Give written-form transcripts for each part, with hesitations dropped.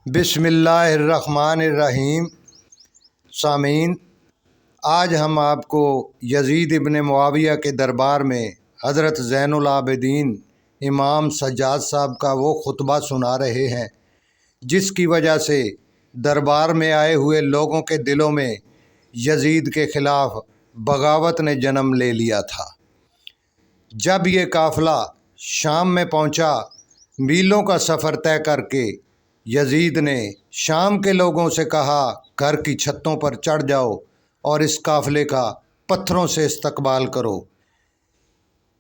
बिस्मिल्लाहिर्रहमानिर्रहीम। सामीन, आज हम आपको यजीद इब्न मुआविया के दरबार में हज़रत ज़ैनुल आबिदीन इमाम सज्जाद साहब का वो खुतबा सुना रहे हैं जिसकी वजह से दरबार में आए हुए लोगों के दिलों में यजीद के ख़िलाफ़ बगावत ने जन्म ले लिया था। जब ये काफ़िला शाम में पहुंचा, मीलों का सफ़र तय करके यजीद ने शाम के लोगों से कहा, घर की छतों पर चढ़ जाओ और इस काफ़िले का पत्थरों से इस्तकबाल करो।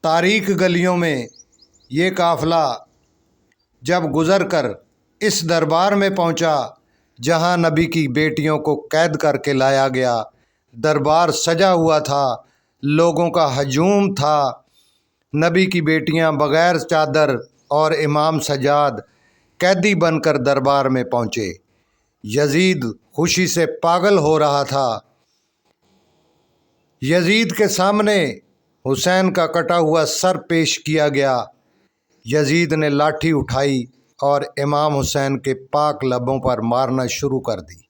तारीख गलियों में ये काफ़िला जब गुज़र कर इस दरबार में पहुंचा जहां नबी की बेटियों को कैद करके लाया गया, दरबार सजा हुआ था, लोगों का हजूम था। नबी की बेटियां बग़ैर चादर और इमाम सज्जाद कैदी बनकर दरबार में पहुँचे। यजीद खुशी से पागल हो रहा था। यजीद के सामने हुसैन का कटा हुआ सर पेश किया गया। यजीद ने लाठी उठाई और इमाम हुसैन के पाक लबों पर मारना शुरू कर दी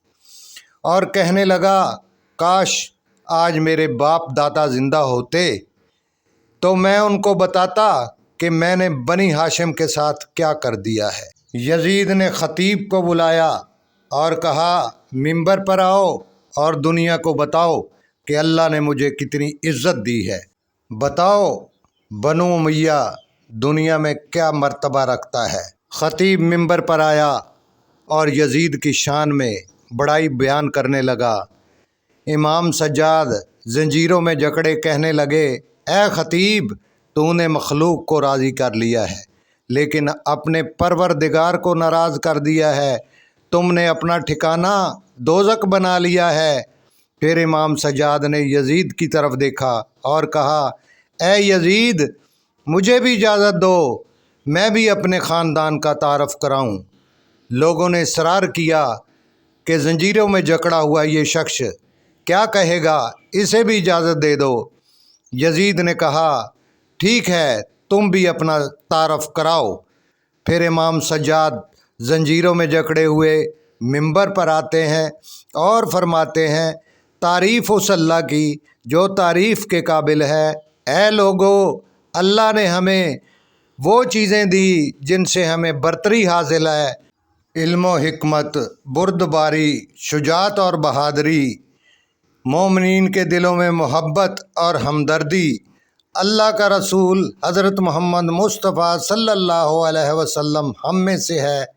और कहने लगा, काश आज मेरे बाप दादा ज़िंदा होते तो मैं उनको बताता कि मैंने बनी हाशिम के साथ क्या कर दिया है। यजीद ने ख़तीब को बुलाया और कहा, मिंबर पर आओ और दुनिया को बताओ कि अल्लाह ने मुझे कितनी इज़्ज़त दी है। बताओ बनु उमैया दुनिया में क्या मर्तबा रखता है। ख़तीब मिंबर पर आया और यजीद की शान में बड़ाई बयान करने लगा। इमाम सज्जाद जंजीरों में जकड़े कहने लगे, ए ख़तीब, तूने मखलूक को राज़ी कर लिया है लेकिन अपने परवरदिगार को नाराज़ कर दिया है। तुमने अपना ठिकाना दोज़ख बना लिया है। फिर इमाम सज्जाद ने यजीद की तरफ देखा और कहा, ए यजीद, मुझे भी इजाज़त दो, मैं भी अपने ख़ानदान का तारफ़ कराऊं। लोगों ने इसरार किया कि जंजीरों में जकड़ा हुआ ये शख्स क्या कहेगा, इसे भी इजाज़त दे दो। यजीद ने कहा, ठीक है, तुम भी अपना तारफ़ कराओ। फिर इमाम सज्जाद जंजीरों में जकड़े हुए मिंबर पर आते हैं और फरमाते हैं, तारीफ़ उस अल्लाह की जो तारीफ़ के काबिल है। ए लोगो, अल्लाह ने हमें वो चीज़ें दी जिनसे हमें बरतरी हासिल है, इल्म हिकमत, बुर्दबारी, शुजात और बहादरी, मोमिनीन के दिलों में मोहब्बत और हमदर्दी। अल्लाह का रसूल हज़रत मोहम्मद मुस्तफ़ा सल्लल्लाहु अलैहि वसल्लम हम में से है।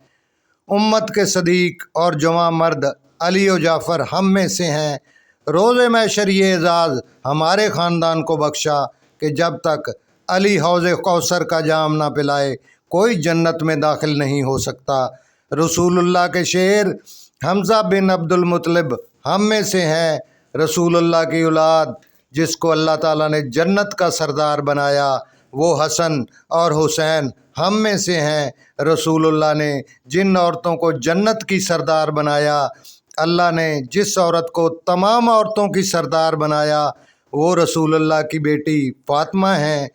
उम्मत के सदीक और जवां मर्द अली और जाफ़र हम में से हैं। रोज़े महशर ये एज़ाज़ हमारे ख़ानदान को बख्शा कि जब तक अली हौज़े कौसर का जाम ना पिलाए कोई जन्नत में दाखिल नहीं हो सकता। रसूलुल्लाह के शेर हमज़ा बिन अब्दुल मुत्तलिब हम में से हैं। रसूलुल्लाह की औलाद जिसको अल्लाह ताला ने जन्नत का सरदार बनाया, वो हसन और हुसैन हम में से हैं। रसूलुल्लाह ने जिन औरतों को जन्नत की सरदार बनाया, अल्लाह ने जिस औरत को तमाम औरतों की सरदार बनाया, वो रसूलुल्लाह की बेटी फ़ातिमा हैं।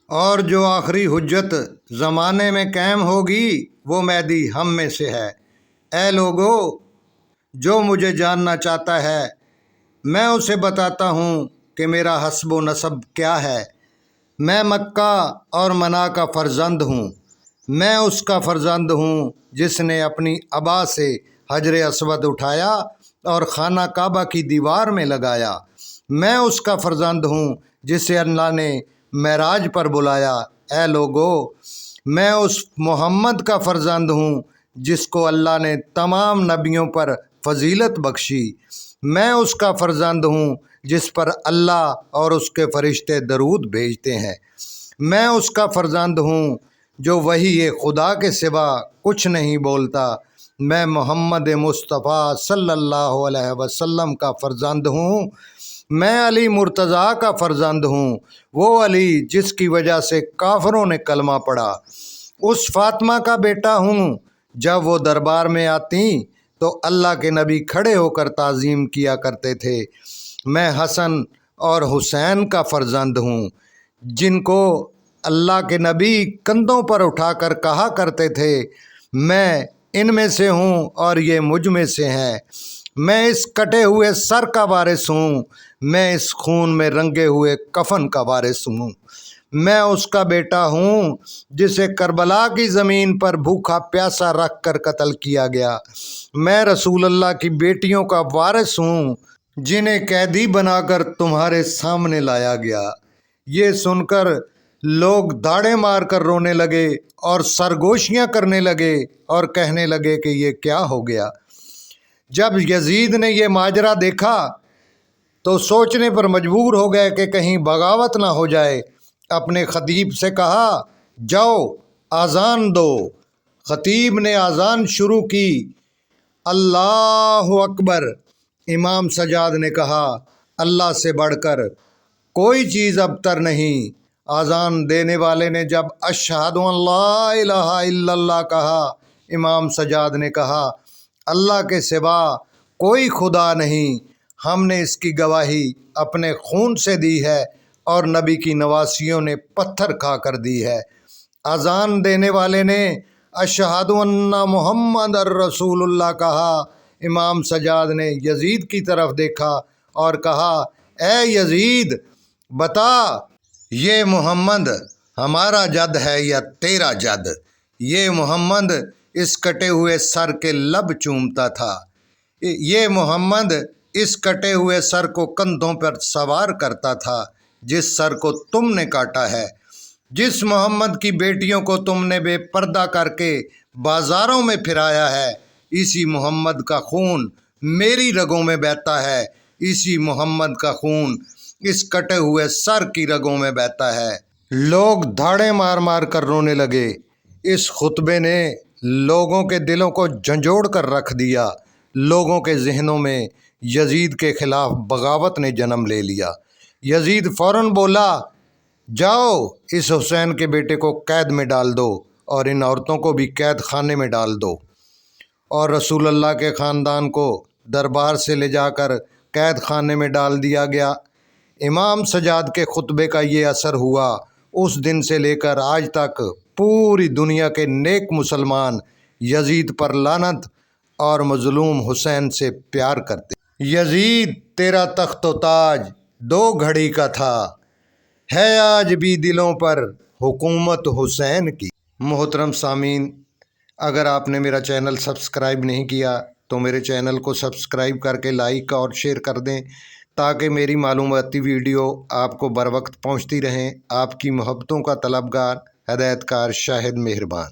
और जो आखिरी हुज्जत ज़माने में कायम होगी वो मेहदी हम में से है। ए लोगो, जो मुझे जानना चाहता है मैं उसे बताता हूँ कि मेरा हस्ब व नसब क्या है। मैं मक्का और मना का फ़र्जंद हूँ। मैं उसका फ़र्जंद हूँ जिसने अपनी अबा से हजर अस्वद उठाया और खाना काबा की दीवार में लगाया। मैं उसका फ़र्जंद हूँ जिसे अल्लाह ने मेराज पर बुलाया। ए लोगो, मैं उस मोहम्मद का फ़र्जंद हूँ जिसको अल्लाह ने तमाम नबियों पर फजीलत बख्शी। मैं उसका फ़र्जंद हूँ जिस पर अल्लाह और उसके फ़रिश्ते दरूद भेजते हैं। मैं उसका फ़र्जंद हूँ जो वही खुदा के सिवा कुछ नहीं बोलता। मैं मोहम्मद मुस्तफ़ा सल्लल्लाहु अलैहि वसल्लम का फ़र्जंद हूँ। मैं अली मुर्तज़ा का फ़र्जंद हूँ, वो अली जिसकी वजह से काफ़िरों ने कलमा पढ़ा। उस फ़ातिमा का बेटा हूँ। जब वो दरबार में आती तो अल्लाह के नबी खड़े होकर ताज़ीम किया करते थे। मैं हसन और हुसैन का फ़र्जंद हूँ जिनको अल्लाह के नबी कंधों पर उठाकर कहा करते थे, मैं इनमें से हूँ और ये मुझ में से हैं। मैं इस कटे हुए सर का वारिस हूँ, मैं इस खून में रंगे हुए कफन का वारिस हूँ। मैं उसका बेटा हूँ जिसे करबला की ज़मीन पर भूखा प्यासा रख कर कत्ल किया गया। मैं रसूल अल्लाह की बेटियों का वारिस हूँ जिन्हें कैदी बनाकर तुम्हारे सामने लाया गया। ये सुनकर लोग दाड़े मारकर रोने लगे और सरगोशियाँ करने लगे और कहने लगे कि ये क्या हो गया। जब यजीद ने ये माजरा देखा तो सोचने पर मजबूर हो गए कि कहीं बगावत ना हो जाए। अपने खतीब से कहा, जाओ आज़ान दो। खतीब ने आज़ान शुरू की, अल्लाहु अकबर। इमाम सजाद ने कहा, अल्लाह से बढ़कर कोई चीज़ अबतर नहीं। आज़ान देने वाले ने जब अशहदु अल्ला इलाहा इल्लल्लाह कहा, इमाम सजाद ने कहा, अल्लाह के सिवा कोई खुदा नहीं। हमने इसकी गवाही अपने खून से दी है और नबी की नवासियों ने पत्थर खा कर दी है। अज़ान देने वाले ने अशहदु अन्ना मुहम्मद रसूलुल्लाह कहा। इमाम सजाद ने यजीद की तरफ देखा और कहा, ए यजीद, बता ये मोहम्मद हमारा जद है या तेरा जद? ये मोहम्मद इस कटे हुए सर के लब चूमता था। ये मोहम्मद इस कटे हुए सर को कंधों पर सवार करता था जिस सर को तुमने काटा है। जिस मोहम्मद की बेटियों को तुमने बेपर्दा करके बाज़ारों में फिराया है, इसी मोहम्मद का खून मेरी रगों में बहता है। इसी मोहम्मद का खून इस कटे हुए सर की रगों में बहता है। लोग धाड़े मार मार कर रोने लगे। इस खुतबे ने लोगों के दिलों को झंझोड़ कर रख दिया। लोगों के जहनों में यजीद के खिलाफ बगावत ने जन्म ले लिया। यजीद फ़ौरन बोला, जाओ इस हुसैन के बेटे को कैद में डाल दो और इन औरतों को भी कैद खाने में डाल दो। और रसूल अल्लाह के ख़ानदान को दरबार से ले जाकर कैद खाने में डाल दिया गया। इमाम सजाद के खुतबे का ये असर हुआ। उस दिन से लेकर आज तक पूरी दुनिया के नेक मुसलमान यजीद पर लानत और मज़लूम हुसैन से प्यार करते। यजीद तेरा तख्त व ताज दो घड़ी का था, है आज भी दिलों पर हुकूमत हुसैन की। मोहतरम सामीन, अगर आपने मेरा चैनल सब्सक्राइब नहीं किया तो मेरे चैनल को सब्सक्राइब करके लाइक और शेयर कर दें ताकि मेरी मालूमाती वीडियो आपको बर वक्त पहुँचती रहें। आपकी मोहब्बतों का तलबगार, हदायतकार शाहिद मेहरबान।